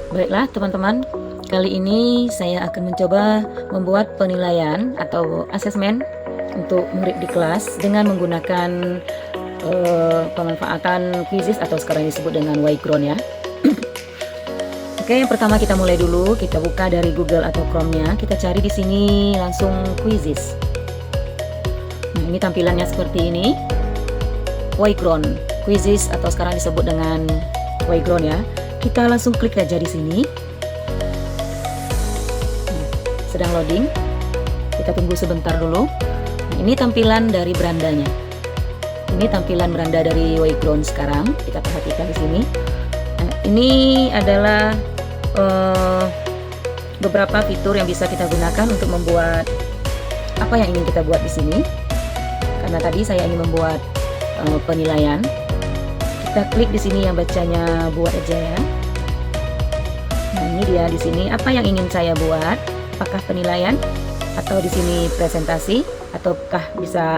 Baiklah teman-teman, kali ini saya akan mencoba membuat penilaian atau asesmen untuk murid di kelas dengan menggunakan pemanfaatan quizzes atau sekarang disebut dengan Wayground ya. Oke, yang pertama kita mulai dulu, kita buka dari Google atau Chrome-nya, kita cari di sini langsung quizzes. Nah, ini tampilannya seperti ini. Wayground, quizzes atau sekarang disebut dengan Wayground ya. Kita langsung klik aja di sini. Sedang loading. Kita tunggu sebentar dulu. Nah, ini tampilan dari berandanya. Ini tampilan beranda dari Wayground sekarang. Kita perhatikan di sini. Nah, ini adalah beberapa fitur yang bisa kita gunakan untuk membuat apa yang ingin kita buat di sini. Karena tadi saya ingin membuat penilaian. Kita klik di sini yang bacanya buat aja ya. Nah, ini dia di sini apa yang ingin saya buat, apakah penilaian atau di sini presentasi ataukah bisa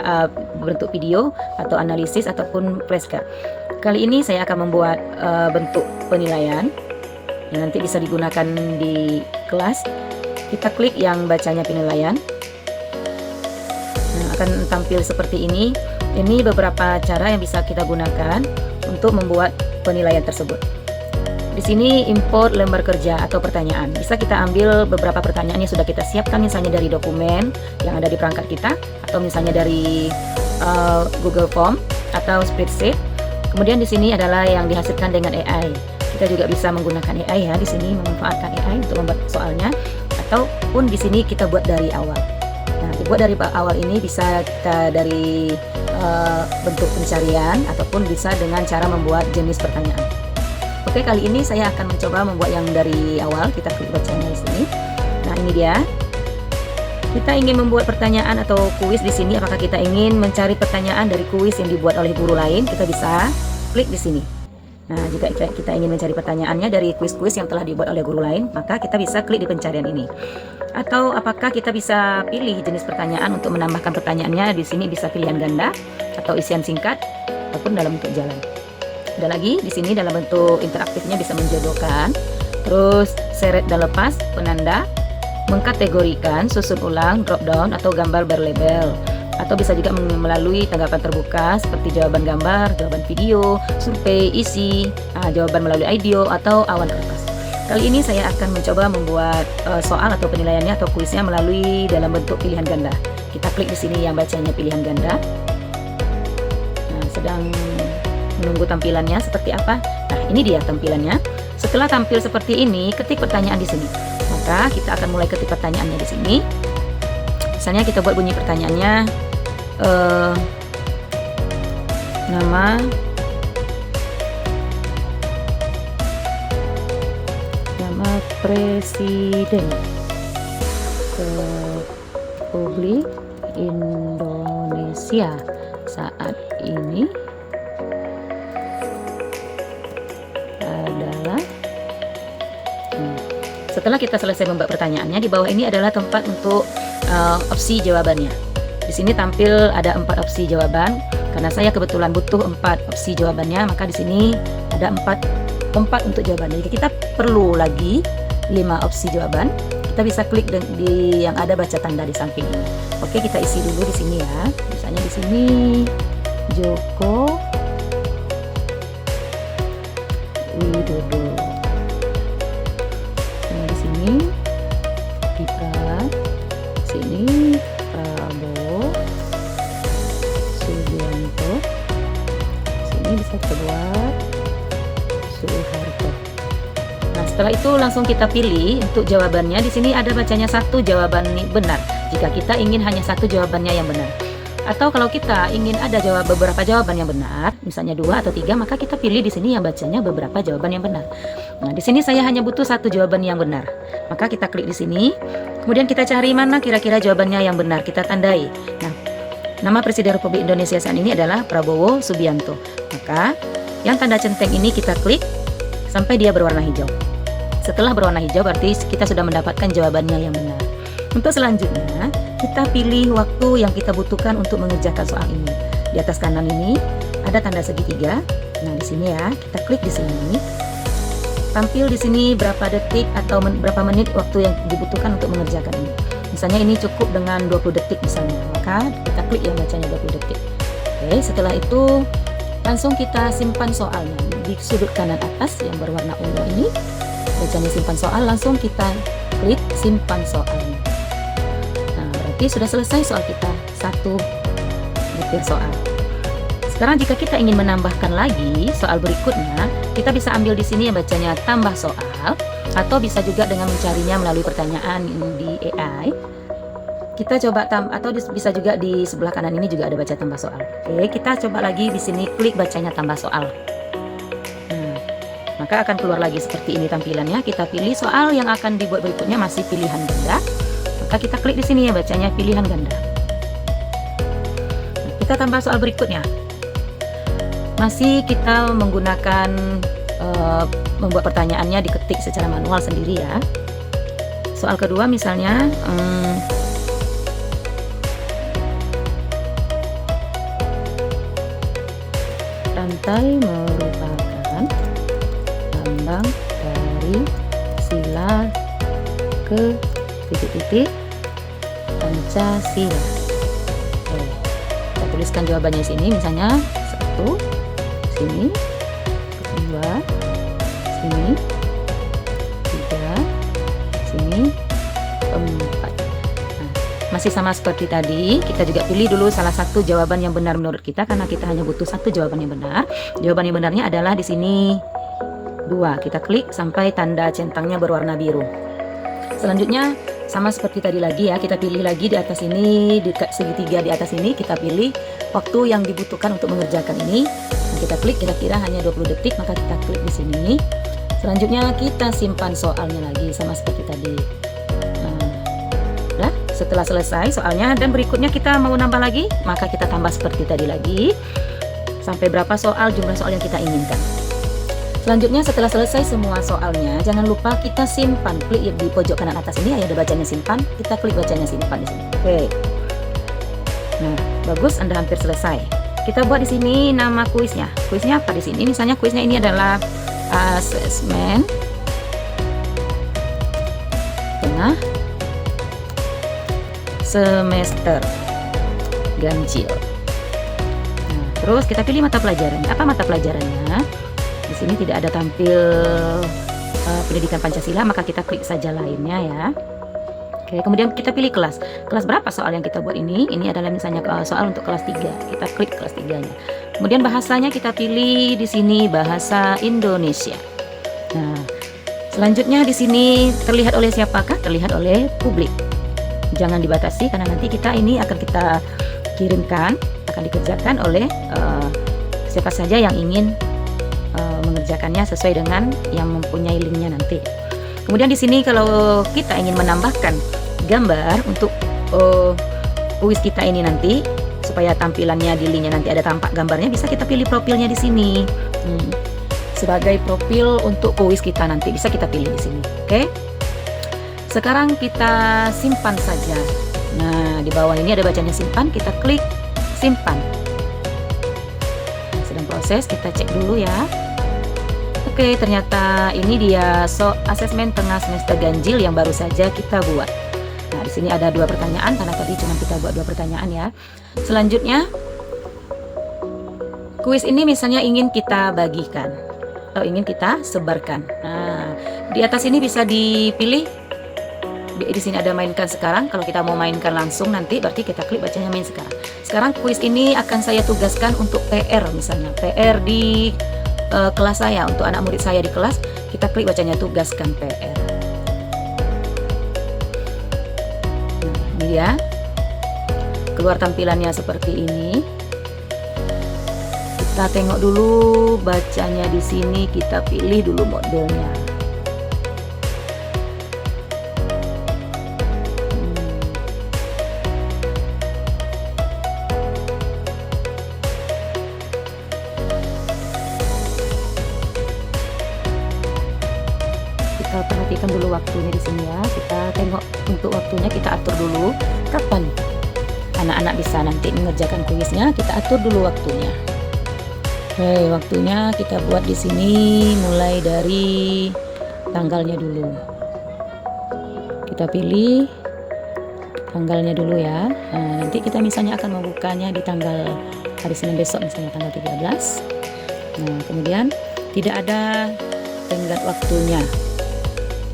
bentuk video atau analisis ataupun flashcard. Kali ini saya akan membuat bentuk penilaian yang nanti bisa digunakan di kelas. Kita klik yang bacanya penilaian. Nah, akan tampil seperti ini. Ini beberapa cara yang bisa kita gunakan untuk membuat penilaian tersebut. Di sini import lembar kerja atau pertanyaan. Bisa kita ambil beberapa pertanyaan yang sudah kita siapkan, misalnya dari dokumen yang ada di perangkat kita, atau misalnya dari Google Form atau spreadsheet. Kemudian di sini adalah yang dihasilkan dengan AI. Kita juga bisa menggunakan AI ya, di sini memanfaatkan AI untuk membuat soalnya, ataupun di sini kita buat dari awal. Nah, dibuat dari awal ini bisa kita dari bentuk pencarian ataupun bisa dengan cara membuat jenis pertanyaan. Oke, kali ini saya akan mencoba membuat yang dari awal. Kita klik bacanya di sini. Nah, ini dia. Kita ingin membuat pertanyaan atau kuis di sini. Apakah kita ingin mencari pertanyaan dari kuis yang dibuat oleh guru lain? Kita bisa klik di sini. Nah, jika kita ingin mencari pertanyaannya dari kuis-kuis yang telah dibuat oleh guru lain, maka kita bisa klik di pencarian ini. Atau apakah kita bisa pilih jenis pertanyaan untuk menambahkan pertanyaannya? Di sini bisa pilihan ganda atau isian singkat ataupun dalam bentuk jalan. Ada lagi di sini dalam bentuk interaktifnya bisa menjodohkan, terus seret dan lepas, penanda, mengkategorikan, susun ulang, drop down atau gambar berlabel. Atau bisa juga melalui tanggapan terbuka seperti jawaban gambar, jawaban video, survei, isi, jawaban melalui audio atau awan kertas. Kali ini saya akan mencoba membuat soal atau penilaiannya atau kuisnya melalui dalam bentuk pilihan ganda. Kita klik di sini yang bacanya pilihan ganda. Nah, sedang menunggu tampilannya seperti apa. Nah, ini dia tampilannya. Setelah tampil seperti ini, ketik pertanyaan di sini. Maka kita akan mulai ketik pertanyaannya di sini. Misalnya kita buat bunyi pertanyaannya, nama Presiden Republik Indonesia saat ini adalah. Setelah kita selesai membuat pertanyaannya, di bawah ini adalah tempat untuk opsi jawabannya. Di sini tampil ada 4 opsi jawaban. Karena saya kebetulan butuh 4 opsi jawabannya, maka di sini ada 4 tempat untuk jawabannya. Jika kita perlu lagi 5 opsi jawaban, kita bisa klik di yang ada baca tanda di samping ini. Oke, kita isi dulu di sini ya. Misalnya di sini Joko Widodo. Nah, di sini Gibran, sini Prabowo Subianto, sini bisa kita buat Soeharto. Nah, setelah itu langsung kita pilih untuk jawabannya. Di sini ada bacanya satu jawaban benar. Jika kita ingin hanya satu jawabannya yang benar. Atau kalau kita ingin ada beberapa jawaban yang benar, misalnya 2 atau 3, maka kita pilih di sini yang bacanya beberapa jawaban yang benar. Nah, di sini saya hanya butuh satu jawaban yang benar. Maka kita klik di sini. Kemudian kita cari mana kira-kira jawabannya yang benar, kita tandai. Nah, nama Presiden Republik Indonesia saat ini adalah Prabowo Subianto. Maka yang tanda centeng ini kita klik sampai dia berwarna hijau. Setelah berwarna hijau berarti kita sudah mendapatkan jawabannya yang benar. Untuk selanjutnya, kita pilih waktu yang kita butuhkan untuk mengerjakan soal ini. Di atas kanan ini ada tanda segitiga. Nah, di sini ya, kita klik di sini. tampil di sini berapa detik atau berapa menit waktu yang dibutuhkan untuk mengerjakan ini. Misalnya ini cukup dengan 20 detik misalnya, maka kita klik yang bacanya 20 detik. Oke, setelah itu langsung kita simpan soalnya di sudut kanan atas yang berwarna ungu ini. Bacanya simpan soal, langsung kita klik simpan soalnya. Nah, berarti sudah selesai soal kita, satu butir soal. Sekarang jika kita ingin menambahkan lagi soal berikutnya, kita bisa ambil di sini yang bacanya tambah soal, atau bisa juga dengan mencarinya melalui pertanyaan di AI. Kita coba atau bisa juga di sebelah kanan ini juga ada baca tambah soal. Oke, kita coba lagi di sini klik bacanya tambah soal. Nah, maka akan keluar lagi seperti ini tampilannya. Kita pilih soal yang akan dibuat berikutnya masih pilihan ganda. Maka kita klik di sini ya bacanya pilihan ganda. Nah, kita tambah soal berikutnya. Masih kita menggunakan membuat pertanyaannya diketik secara manual sendiri ya. Soal kedua misalnya rantai merupakan lambang dari sila ke titik-titik Pancasila. Oke, kita tuliskan jawabannya sini misalnya 1 sini, 2 sini, 3 sini, 4. Nah, masih sama seperti tadi, kita juga pilih dulu salah satu jawaban yang benar menurut kita, karena kita hanya butuh satu jawaban yang benar. Jawaban yang benarnya adalah di sini 2. Kita klik sampai tanda centangnya berwarna biru. Selanjutnya sama seperti tadi lagi ya, kita pilih lagi di atas ini, di segitiga di atas ini kita pilih waktu yang dibutuhkan untuk mengerjakan ini. Kita klik kira-kira hanya 20 detik, maka kita klik di sini. Selanjutnya kita simpan soalnya lagi sama seperti tadi. Nah, setelah selesai soalnya dan berikutnya kita mau nambah lagi, maka kita tambah seperti tadi lagi sampai berapa soal, jumlah soal yang kita inginkan. Selanjutnya setelah selesai semua soalnya, jangan lupa kita simpan. Klik di pojok kanan atas ini ada bacanya simpan, kita klik bacanya simpan di sini. Oke. Nah, bagus, Anda hampir selesai. Kita buat di sini nama kuisnya. Kuisnya apa di sini? Misalnya kuisnya ini adalah asesmen tengah semester ganjil. Nah, terus kita pilih mata pelajarannya. Apa mata pelajarannya? Di sini tidak ada tampil pendidikan Pancasila, maka kita klik saja lainnya ya. Oke, kemudian kita pilih kelas. Kelas berapa soal yang kita buat ini? Ini adalah misalnya soal untuk kelas 3. Kita klik kelas 3-nya. Kemudian bahasanya kita pilih di sini bahasa Indonesia. Nah, selanjutnya di sini terlihat oleh siapakah? Terlihat oleh publik. Jangan dibatasi karena nanti ini akan kita kirimkan, akan dikerjakan oleh siapa saja yang ingin mengerjakannya sesuai dengan yang mempunyai linknya nanti. Kemudian di sini kalau kita ingin menambahkan gambar untuk kuis kita ini nanti supaya tampilannya di linknya nanti ada tampak gambarnya, bisa kita pilih profilnya di sini. Sebagai profil untuk kuis kita nanti bisa kita pilih di sini. Oke. Sekarang kita simpan saja. Nah, di bawah ini ada bacanya simpan, kita klik simpan. Nah, sedang proses, kita cek dulu ya. Oke, ternyata ini dia asesmen tengah semester ganjil yang baru saja kita buat. Nah, di sini ada 2 pertanyaan karena tadi cuma kita buat 2 pertanyaan ya. Selanjutnya, kuis ini misalnya ingin kita bagikan atau ingin kita sebarkan. Nah, di atas ini bisa dipilih. Di sini ada mainkan sekarang. Kalau kita mau mainkan langsung nanti, berarti kita klik bacanya main sekarang. Sekarang kuis ini akan saya tugaskan untuk PR misalnya. PR di kelas saya, untuk anak murid saya di kelas, kita klik bacanya tugaskan PR. Nah, ini ya, keluar tampilannya seperti ini. Kita tengok dulu bacanya di sini, kita pilih dulu modelnya. Kita perhatikan dulu waktunya di sini ya. Kita tengok untuk waktunya, kita atur dulu kapan anak-anak bisa nanti mengerjakan kuisnya. Kita atur dulu waktunya. Oke, waktunya kita buat di sini mulai dari tanggalnya dulu. Kita pilih tanggalnya dulu ya. Nah, nanti kita misalnya akan membukanya di tanggal hari Senin besok, misalnya tanggal 13. Nah, kemudian tidak ada tenggat waktunya.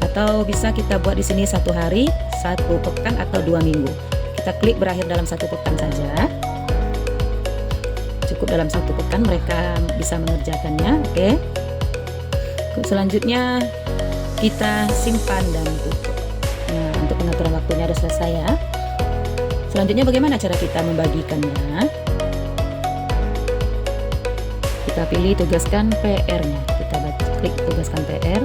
Atau bisa kita buat di sini 1 hari, 1 pekan atau 2 minggu. Kita klik berakhir dalam 1 pekan saja. Cukup dalam 1 pekan mereka bisa mengerjakannya. Oke. Selanjutnya kita simpan dan tutup. Nah, untuk pengaturan waktunya sudah selesai ya. Selanjutnya bagaimana cara kita membagikannya? Kita pilih tugaskan PR-nya. Kita klik tugaskan PR.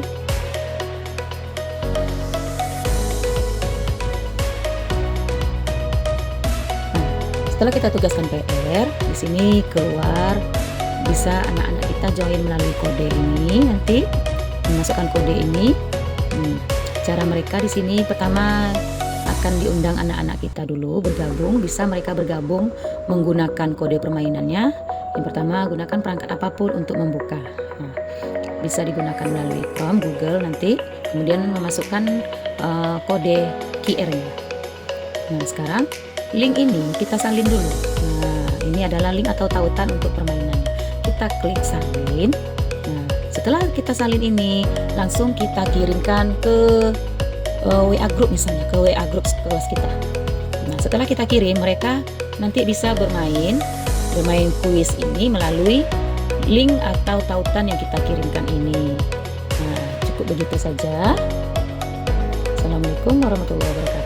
Setelah kita tugaskan PR, di sini keluar bisa anak-anak kita join melalui kode ini. Nanti memasukkan kode ini. Cara mereka di sini pertama akan diundang anak-anak kita dulu bergabung. Bisa mereka bergabung menggunakan kode permainannya. Yang pertama, gunakan perangkat apapun untuk membuka. Nah, bisa digunakan melalui Chrome, Google nanti. Kemudian memasukkan kode QR-nya. Nah, sekarang link ini kita salin dulu. Nah, ini adalah link atau tautan untuk permainan. Kita klik salin. Nah, setelah kita salin ini, langsung kita kirimkan ke WA group, misalnya ke WA group kelas kita. Nah, setelah kita kirim, mereka nanti bisa bermain kuis ini melalui link atau tautan yang kita kirimkan ini. Nah, cukup begitu saja. Assalamualaikum warahmatullahi wabarakatuh.